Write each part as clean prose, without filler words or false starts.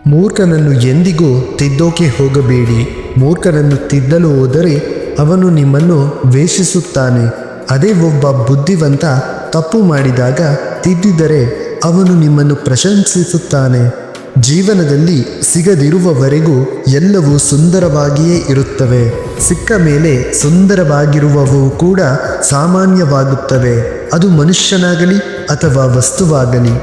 ಮೂರ್ಖನನ್ನು ಎಂದಿಗೂ ತಿದ್ದೋಕೆ ಹೋಗಬೇಡಿ. ಮೂರ್ಖನನ್ನು ತಿದ್ದಲು ಹೋದರೆ ಅವನು ನಿಮ್ಮನ್ನು ದ್ವೇಷಿಸುತ್ತಾನೆ. ಅದೇ ಒಬ್ಬ ಬುದ್ಧಿವಂತ ತಪ್ಪು ಮಾಡಿದಾಗ ತಿದ್ದಿದರೆ ಅವನು ನಿಮ್ಮನ್ನು ಪ್ರಶಂಸಿಸುತ್ತಾನೆ. ಜೀವನದಲ್ಲಿ ಸಿಗದಿರುವವರೆಗೂ ಎಲ್ಲವೂ ಸುಂದರವಾಗಿಯೇ ಇರುತ್ತವೆ. ಸಿಕ್ಕ ಮೇಲೆ ಸುಂದರವಾಗಿರುವವು ಕೂಡ ಸಾಮಾನ್ಯವಾಗುತ್ತವೆ, ಅದು ಮನುಷ್ಯನಾಗಲಿ ಅಥವಾ ವಸ್ತುವಾಗಲಿ.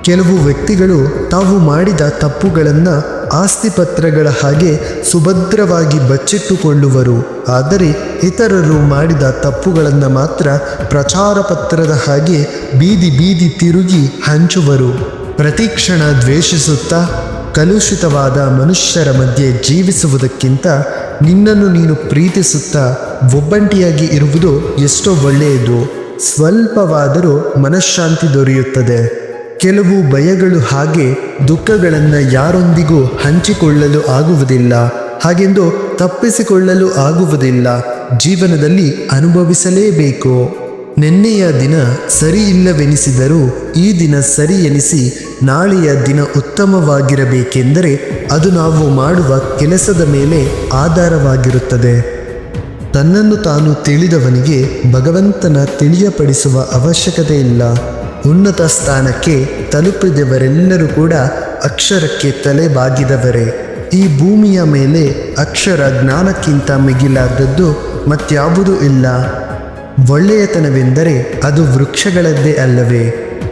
ಕೆಲವು ವ್ಯಕ್ತಿಗಳು ತಾವು ಮಾಡಿದ ತಪ್ಪುಗಳನ್ನು ಆಸ್ತಿಪತ್ರಗಳ ಹಾಗೆ ಸುಭದ್ರವಾಗಿ ಬಚ್ಚಿಟ್ಟುಕೊಳ್ಳುವರು. ಆದರೆ ಇತರರು ಮಾಡಿದ ತಪ್ಪುಗಳನ್ನು ಮಾತ್ರ ಪ್ರಚಾರ ಪತ್ರದ ಹಾಗೆ ಬೀದಿ ಬೀದಿ ತಿರುಗಿ ಹಂಚುವರು. ಪ್ರತಿಕ್ಷಣ ದ್ವೇಷಿಸುತ್ತಾ ಕಲುಷಿತವಾದ ಮನುಷ್ಯರ ಮಧ್ಯೆ ಜೀವಿಸುವುದಕ್ಕಿಂತ ನಿನ್ನನ್ನು ನೀನು ಪ್ರೀತಿಸುತ್ತಾ ಒಬ್ಬಂಟಿಯಾಗಿ ಇರುವುದು ಎಷ್ಟೋ ಒಳ್ಳೆಯದು. ಸ್ವಲ್ಪವಾದರೂ ಮನಃಶಾಂತಿ ದೊರೆಯುತ್ತದೆ. ಕೆಲವು ಭಯಗಳು ಹಾಗೆ ದುಃಖಗಳನ್ನು ಯಾರೊಂದಿಗೂ ಹಂಚಿಕೊಳ್ಳಲು ಆಗುವುದಿಲ್ಲ, ಹಾಗೆಂದು ತಪ್ಪಿಸಿಕೊಳ್ಳಲು ಆಗುವುದಿಲ್ಲ. ಜೀವನದಲ್ಲಿ ಅನುಭವಿಸಲೇಬೇಕು. ನಿನ್ನೆಯ ದಿನ ಸರಿ ಇಲ್ಲವೆನಿಸಿದರೂ ಈ ದಿನ ಸರಿ ಎನಿಸಿ ನಾಳೆಯ ದಿನ ಉತ್ತಮವಾಗಿರಬೇಕೆಂದರೆ ಅದು ನಾವು ಮಾಡುವ ಕೆಲಸದ ಮೇಲೆ ಆಧಾರವಾಗಿರುತ್ತದೆ. ತನ್ನನ್ನು ತಾನು ತಿಳಿದವನಿಗೆ ಭಗವಂತನ ತಿಳಿಯಪಡಿಸುವ ಅವಶ್ಯಕತೆ ಇಲ್ಲ. ಉನ್ನತ ಸ್ಥಾನಕ್ಕೆ ತಲುಪಿದವರೆಲ್ಲರೂ ಕೂಡ ಅಕ್ಷರಕ್ಕೆ ತಲೆ ಬಾಗಿದವರೇ. ಈ ಭೂಮಿಯ ಮೇಲೆ ಅಕ್ಷರ ಜ್ಞಾನಕ್ಕಿಂತ ಮಿಗಿಲಾದದ್ದು ಮತ್ಯಾವುದೂ ಇಲ್ಲ. ಒಳ್ಳೆಯತನವೆಂದರೆ ಅದು ವೃಕ್ಷಗಳದ್ದೇ ಅಲ್ಲವೇ?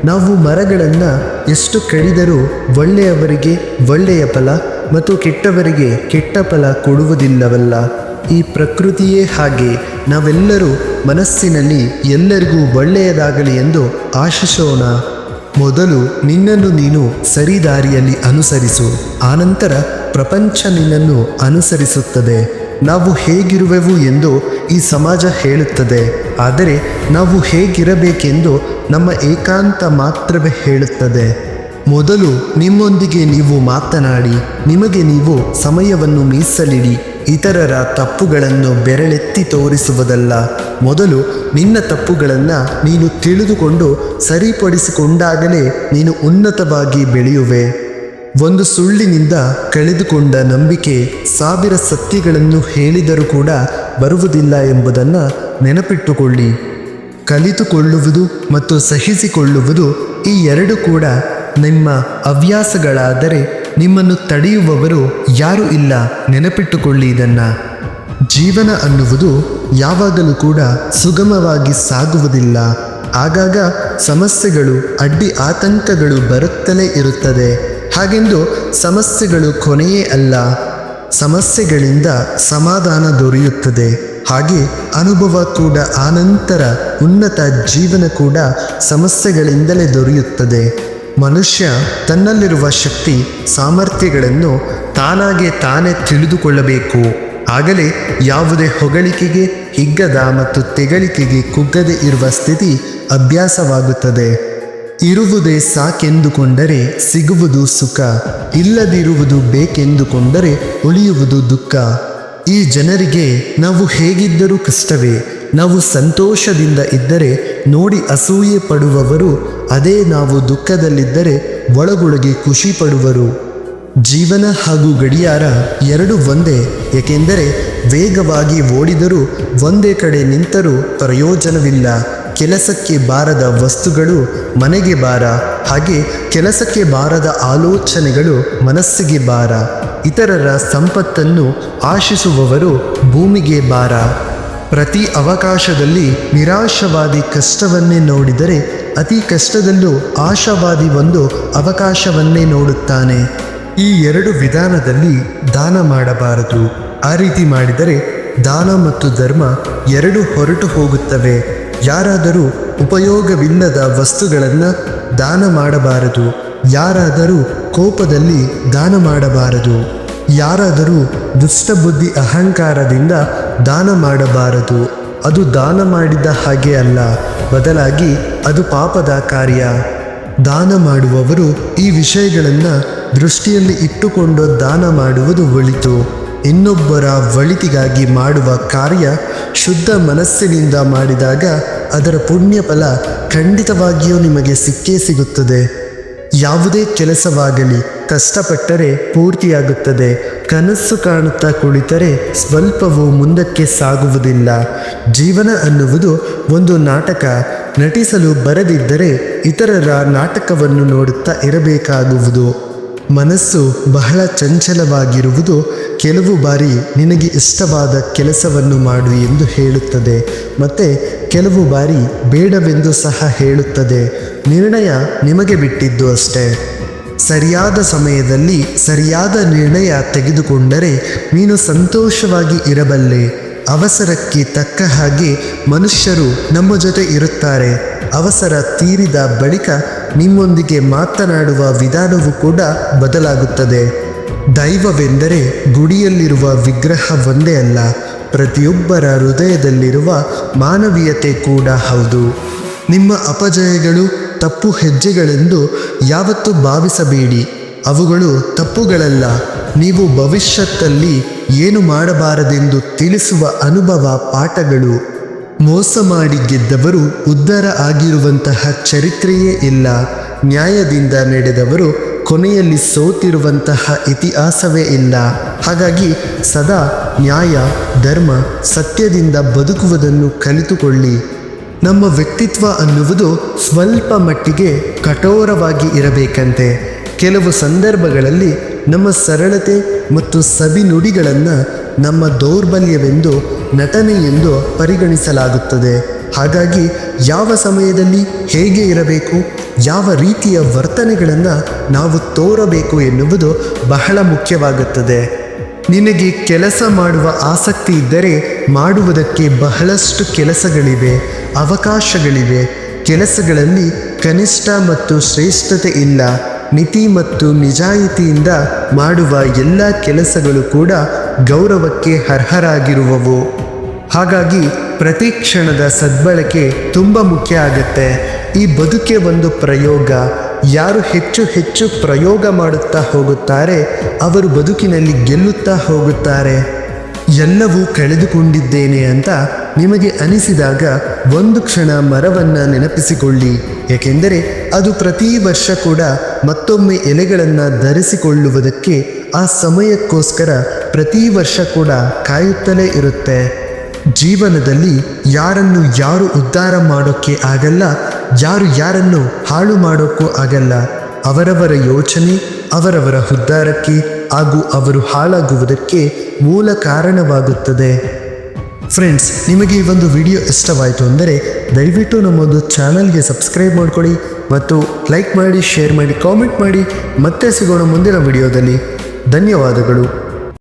ನಾವು ಮರಗಳನ್ನು ಎಷ್ಟು ಕಡಿದರೂ ಒಳ್ಳೆಯವರಿಗೆ ಒಳ್ಳೆಯ ಫಲ ಮತ್ತು ಕೆಟ್ಟವರಿಗೆ ಕೆಟ್ಟ ಫಲ ಕೊಡುವುದಿಲ್ಲವಲ್ಲ. ಈ ಪ್ರಕೃತಿಯೇ ಹಾಗೆ. ನಾವೆಲ್ಲರೂ ಮನಸ್ಸಿನಲ್ಲಿ ಎಲ್ಲರಿಗೂ ಒಳ್ಳೆಯದಾಗಲಿ ಎಂದು ಆಶಿಸೋಣ. ಮೊದಲು ನಿನ್ನನ್ನು ನೀನು ಸರಿದಾರಿಯಲ್ಲಿ ಅನುಸರಿಸು, ಆನಂತರ ಪ್ರಪಂಚ ನಿನ್ನನ್ನು ಅನುಸರಿಸುತ್ತದೆ. ನಾವು ಹೇಗಿರುವೆವು ಎಂದು ಈ ಸಮಾಜ ಹೇಳುತ್ತದೆ, ಆದರೆ ನಾವು ಹೇಗಿರಬೇಕೆಂದು ನಮ್ಮ ಏಕಾಂತ ಮಾತ್ರವೇ ಹೇಳುತ್ತದೆ. ಮೊದಲು ನಿಮ್ಮೊಂದಿಗೆ ನೀವು ಮಾತನಾಡಿ, ನಿಮಗೆ ನೀವು ಸಮಯವನ್ನು ಮೀಸಲಿಡಿ. ಇತರರ ತಪ್ಪುಗಳನ್ನು ಬೆರಳೆತ್ತಿ ತೋರಿಸುವುದಲ್ಲ. ಮೊದಲು ನಿನ್ನ ತಪ್ಪುಗಳನ್ನು ನೀನು ತಿಳಿದುಕೊಂಡು ಸರಿಪಡಿಸಿಕೊಂಡಾಗಲೇ ನೀನು ಉನ್ನತವಾಗಿ ಬೆಳೆಯುವೆ. ಒಂದು ಸುಳ್ಳಿನಿಂದ ಕಳೆದುಕೊಂಡ ನಂಬಿಕೆ 1000 ಸತ್ಯಗಳನ್ನು ಹೇಳಿದರೂ ಕೂಡ ಬರುವುದಿಲ್ಲ ಎಂಬುದನ್ನು ನೆನಪಿಟ್ಟುಕೊಳ್ಳಿ. ಕಲಿತುಕೊಳ್ಳುವುದು ಮತ್ತು ಸಹಿಸಿಕೊಳ್ಳುವುದು ಈ ಎರಡು ಕೂಡ ನಿಮ್ಮ ಹವ್ಯಾಸಗಳಾದರೆ ನಿಮ್ಮನ್ನು ತಡೆಯುವವರು ಯಾರೂ ಇಲ್ಲ. ನೆನಪಿಟ್ಟುಕೊಳ್ಳಿ ಇದನ್ನು. ಜೀವನ ಅನ್ನುವುದು ಯಾವಾಗಲೂ ಕೂಡ ಸುಗಮವಾಗಿ ಸಾಗುವುದಿಲ್ಲ. ಆಗಾಗ ಸಮಸ್ಯೆಗಳು, ಅಡ್ಡಿ ಆತಂಕಗಳು ಬರುತ್ತಲೇ ಇರುತ್ತದೆ. ಹಾಗೆಂದು ಸಮಸ್ಯೆಗಳು ಕೊನೆಯೇ ಅಲ್ಲ. ಸಮಸ್ಯೆಗಳಿಂದ ಸಮಾಧಾನ ದೊರೆಯುತ್ತದೆ. ಹಾಗೆ ಅನುಭವ ಕೂಡ, ಆನಂತರ ಉನ್ನತ ಜೀವನ ಕೂಡ ಸಮಸ್ಯೆಗಳಿಂದಲೇ ದೊರೆಯುತ್ತದೆ. ಮನುಷ್ಯ ತನ್ನಲ್ಲಿರುವ ಶಕ್ತಿ ಸಾಮರ್ಥ್ಯಗಳನ್ನು ತಾನೇ ತಿಳಿದುಕೊಳ್ಳಬೇಕು. ಆಗಲೇ ಯಾವುದೇ ಹೊಗಳಿಕೆಗೆ ಹಿಗ್ಗದ ಮತ್ತು ತೆಗಳಿಕೆಗೆ ಕುಗ್ಗದೆ ಇರುವ ಸ್ಥಿತಿ ಅಭ್ಯಾಸವಾಗುತ್ತದೆ. ಇರುವುದೇ ಸಾಕೆಂದುಕೊಂಡರೆ ಸಿಗುವುದು ಸುಖ, ಇಲ್ಲದಿರುವುದು ಬೇಕೆಂದುಕೊಂಡರೆ ಉಳಿಯುವುದು ದುಃಖ. ಈ ಜನರಿಗೆ ನಾವು ಹೇಗಿದ್ದರೂ ಕಷ್ಟವೇ. ನಾವು ಸಂತೋಷದಿಂದ ಇದ್ದರೆ ನೋಡಿ ಅಸೂಯೆ ಪಡುವವರು, ಅದೇ ನಾವು ದುಃಖದಲ್ಲಿದ್ದರೆ ಒಳಗೊಳಗೆ ಖುಷಿ ಪಡುವರು. ಜೀವನ ಹಾಗೂ ಗಡಿಯಾರ ಎರಡು ಒಂದೇ. ಏಕೆಂದರೆ ವೇಗವಾಗಿ ಓಡಿದರೂ ಒಂದೇ ಕಡೆ ನಿಂತರೂ ಪ್ರಯೋಜನವಿಲ್ಲ. ಕೆಲಸಕ್ಕೆ ಬಾರದ ವಸ್ತುಗಳು ಮನೆಗೆ ಭಾರ, ಹಾಗೆ ಕೆಲಸಕ್ಕೆ ಬಾರದ ಆಲೋಚನೆಗಳು ಮನಸ್ಸಿಗೆ ಭಾರ. ಇತರರ ಸಂಪತ್ತನ್ನು ಆಶಿಸುವವರು ಭೂಮಿಗೆ ಭಾರ. ಪ್ರತಿ ಅವಕಾಶದಲ್ಲಿ ನಿರಾಶವಾದಿ ಕಷ್ಟವನ್ನೇ ನೋಡಿದರೆ ಅತಿ ಕಷ್ಟದಲ್ಲೂ ಆಶಾವಾದಿ ಒಂದು ಅವಕಾಶವನ್ನೇ ನೋಡುತ್ತಾನೆ. ಈ ಎರಡು ವಿಧಾನದಲ್ಲಿ ದಾನ ಮಾಡಬಾರದು. ಆ ರೀತಿ ಮಾಡಿದರೆ ದಾನ ಮತ್ತು ಧರ್ಮ ಎರಡು ಹೊರಟು ಹೋಗುತ್ತವೆ. ಯಾರಾದರೂ ಉಪಯೋಗವಿಲ್ಲದ ವಸ್ತುಗಳನ್ನು ದಾನ ಮಾಡಬಾರದು. ಯಾರಾದರೂ ಕೋಪದಲ್ಲಿ ದಾನ ಮಾಡಬಾರದು. ಯಾರಾದರೂ ದುಷ್ಟಬುದ್ಧಿ ಅಹಂಕಾರದಿಂದ ದಾನ ಮಾಡಬಾರದು. ಅದು ದಾನ ಮಾಡಿದ ಹಾಗೆ ಅಲ್ಲ, ಬದಲಾಗಿ ಅದು ಪಾಪದ ಕಾರ್ಯ. ದಾನ ಮಾಡುವವರು ಈ ವಿಷಯಗಳನ್ನು ದೃಷ್ಟಿಯಲ್ಲಿ ಇಟ್ಟುಕೊಂಡು ದಾನ ಮಾಡುವುದು ಒಳಿತು. ಇನ್ನೊಬ್ಬರ ಒಳಿತಿಗಾಗಿ ಮಾಡುವ ಕಾರ್ಯ ಶುದ್ಧ ಮನಸ್ಸಿನಿಂದ ಮಾಡಿದಾಗ ಅದರ ಪುಣ್ಯ ಫಲ ಖಂಡಿತವಾಗಿಯೂ ನಿಮಗೆ ಸಿಕ್ಕೇ ಸಿಗುತ್ತದೆ. ಯಾವುದೇ ಕೆಲಸವಾಗಲಿ ಕಷ್ಟಪಟ್ಟರೆ ಪೂರ್ತಿಯಾಗುತ್ತದೆ. ಕನಸು ಕಾಣುತ್ತಾ ಕುಳಿತರೆ ಸ್ವಲ್ಪವೂ ಮುಂದಕ್ಕೆ ಸಾಗುವುದಿಲ್ಲ. ಜೀವನ ಅನ್ನುವುದು ಒಂದು ನಾಟಕ. ನಟಿಸಲು ಬರದಿದ್ದರೆ ಇತರರ ನಾಟಕವನ್ನು ನೋಡುತ್ತಾ ಇರಬೇಕಾಗುವುದು. ಮನಸ್ಸು ಬಹಳ ಚಂಚಲವಾಗಿರುವುದು ಕೆಲವು ಬಾರಿ ನಿನಗೆ ಇಷ್ಟವಾದ ಕೆಲಸವನ್ನು ಮಾಡು ಎಂದು ಹೇಳುತ್ತದೆ, ಮತ್ತು ಕೆಲವು ಬಾರಿ ಬೇಡವೆಂದು ಸಹ ಹೇಳುತ್ತದೆ. ನಿರ್ಣಯ ನಿಮಗೆ ಬಿಟ್ಟಿದ್ದು ಅಷ್ಟೇ. ಸರಿಯಾದ ಸಮಯದಲ್ಲಿ ಸರಿಯಾದ ನಿರ್ಣಯ ತೆಗೆದುಕೊಂಡರೆ ನೀನು ಸಂತೋಷವಾಗಿ ಇರಬಲ್ಲೆ. ಅವಸರಕ್ಕೆ ತಕ್ಕ ಹಾಗೆ ಮನುಷ್ಯರು ನಮ್ಮ ಜೊತೆ ಇರುತ್ತಾರೆ. ಅವಸರ ತೀರಿದ ಬಳಿಕ ನಿಮ್ಮೊಂದಿಗೆ ಮಾತನಾಡುವ ವಿಧಾನವೂ ಕೂಡ ಬದಲಾಗುತ್ತದೆ. ದೈವವೆಂದರೆ ಗುಡಿಯಲ್ಲಿರುವ ವಿಗ್ರಹ ಒಂದೇ ಅಲ್ಲ, ಪ್ರತಿಯೊಬ್ಬರ ಹೃದಯದಲ್ಲಿರುವ ಮಾನವೀಯತೆ ಕೂಡ ಹೌದು. ನಿಮ್ಮ ಅಪಜಯಗಳು ತಪ್ಪು ಹೆಜ್ಜೆಗಳೆಂದು ಯಾವತ್ತೂ ಭಾವಿಸಬೇಡಿ. ಅವುಗಳು ತಪ್ಪುಗಳಲ್ಲ, ನೀವು ಭವಿಷ್ಯದಲ್ಲಿ ಏನು ಮಾಡಬಾರದೆಂದು ತಿಳಿಸುವ ಅನುಭವ ಪಾಠಗಳು. ಮೋಸ ಮಾಡಿ ಗೆದ್ದವರು ಉದ್ಧಾರ ಆಗಿರುವಂತಹ ಚರಿತ್ರೆಯೇ ಇಲ್ಲ. ನ್ಯಾಯದಿಂದ ನಡೆದವರು ಕೊನೆಯಲ್ಲಿ ಸೋತಿರುವಂತಹ ಇತಿಹಾಸವೇ ಇಲ್ಲ. ಹಾಗಾಗಿ ಸದಾ ನ್ಯಾಯ, ಧರ್ಮ, ಸತ್ಯದಿಂದ ಬದುಕುವುದನ್ನು ಕಲಿತುಕೊಳ್ಳಿ. ನಮ್ಮ ವ್ಯಕ್ತಿತ್ವ ಅನ್ನುವುದು ಸ್ವಲ್ಪ ಮಟ್ಟಿಗೆ ಕಠೋರವಾಗಿ ಇರಬೇಕಂತೆ. ಕೆಲವು ಸಂದರ್ಭಗಳಲ್ಲಿ ನಮ್ಮ ಸರಳತೆ ಮತ್ತು ಸವಿನುಡಿಗಳನ್ನು ನಮ್ಮ ದೌರ್ಬಲ್ಯವೆಂದು, ನಟನೆಯೆಂದು ಪರಿಗಣಿಸಲಾಗುತ್ತದೆ. ಹಾಗಾಗಿ ಯಾವ ಸಮಯದಲ್ಲಿ ಹೇಗೆ ಇರಬೇಕು, ಯಾವ ರೀತಿಯ ವರ್ತನೆಗಳನ್ನು ನಾವು ತೋರಬೇಕು ಎನ್ನುವುದು ಬಹಳ ಮುಖ್ಯವಾಗುತ್ತದೆ. ನಿನಗೆ ಕೆಲಸ ಮಾಡುವ ಆಸಕ್ತಿ ಇದ್ದರೆ ಮಾಡುವುದಕ್ಕೆ ಬಹಳಷ್ಟು ಕೆಲಸಗಳಿವೆ, ಅವಕಾಶಗಳಿವೆ. ಕೆಲಸಗಳಲ್ಲಿ ಕನಿಷ್ಠ ಮತ್ತು ಶ್ರೇಷ್ಠತೆ ಇಲ್ಲ. ನೀತಿ ಮತ್ತು ನಿಜಾಯಿತಿಯಿಂದ ಮಾಡುವ ಎಲ್ಲ ಕೆಲಸಗಳು ಕೂಡ ಗೌರವಕ್ಕೆ ಅರ್ಹರಾಗಿರುವವು. ಹಾಗಾಗಿ ಪ್ರತಿ ಕ್ಷಣದ ಸದ್ಬಳಕೆ ತುಂಬ ಮುಖ್ಯ ಆಗುತ್ತೆ. ಈ ಬದುಕೆ ಒಂದು ಪ್ರಯೋಗ. ಯಾರು ಹೆಚ್ಚು ಹೆಚ್ಚು ಪ್ರಯೋಗ ಮಾಡುತ್ತಾ ಹೋಗುತ್ತಾರೆ ಅವರು ಬದುಕಿನಲ್ಲಿ ಗೆಲ್ಲುತ್ತಾ ಹೋಗುತ್ತಾರೆ. ಎಲ್ಲವೂ ಕಳೆದುಕೊಂಡಿದ್ದೇನೆ ಅಂತ ನಿಮಗೆ ಅನಿಸಿದಾಗ ಒಂದು ಕ್ಷಣ ಮರವನ್ನು ನೆನಪಿಸಿಕೊಳ್ಳಿ. ಏಕೆಂದರೆ ಅದು ಪ್ರತಿ ವರ್ಷ ಕೂಡ ಮತ್ತೊಮ್ಮೆ ಎಲೆಗಳನ್ನು ಧರಿಸಿಕೊಳ್ಳುವುದಕ್ಕೆ ಆ ಸಮಯಕ್ಕೋಸ್ಕರ ಪ್ರತಿ ವರ್ಷ ಕೂಡ ಕಾಯುತ್ತಲೇ ಇರುತ್ತೆ. ಜೀವನದಲ್ಲಿ ಯಾರನ್ನು ಯಾರು ಉದ್ಧಾರ ಮಾಡೋಕ್ಕೆ ಆಗಲ್ಲ, ಯಾರನ್ನು ಹಾಳು ಮಾಡೋಕ್ಕೂ ಆಗಲ್ಲ. ಅವರವರ ಯೋಚನೆ ಅವರವರ ಉದ್ಧಾರಕ್ಕೆ ಹಾಗೂ ಅವರು ಹಾಳಾಗುವುದಕ್ಕೆ ಮೂಲ ಕಾರಣವಾಗುತ್ತದೆ. ಫ್ರೆಂಡ್ಸ್, ನಿಮಗೆ ಈ ಒಂದು ವಿಡಿಯೋ ಇಷ್ಟವಾಯಿತು ಅಂದರೆ ದಯವಿಟ್ಟು ನಮ್ಮೊಂದು ಚಾನಲ್ಗೆ ಸಬ್ಸ್ಕ್ರೈಬ್ ಮಾಡ್ಕೊಳ್ಳಿ ಮತ್ತು ಲೈಕ್ ಮಾಡಿ, ಶೇರ್ ಮಾಡಿ, ಕಾಮೆಂಟ್ ಮಾಡಿ. ಮತ್ತೆ ಸಿಗೋಣ ಮುಂದಿನ ವಿಡಿಯೋದಲ್ಲಿ. ಧನ್ಯವಾದಗಳು.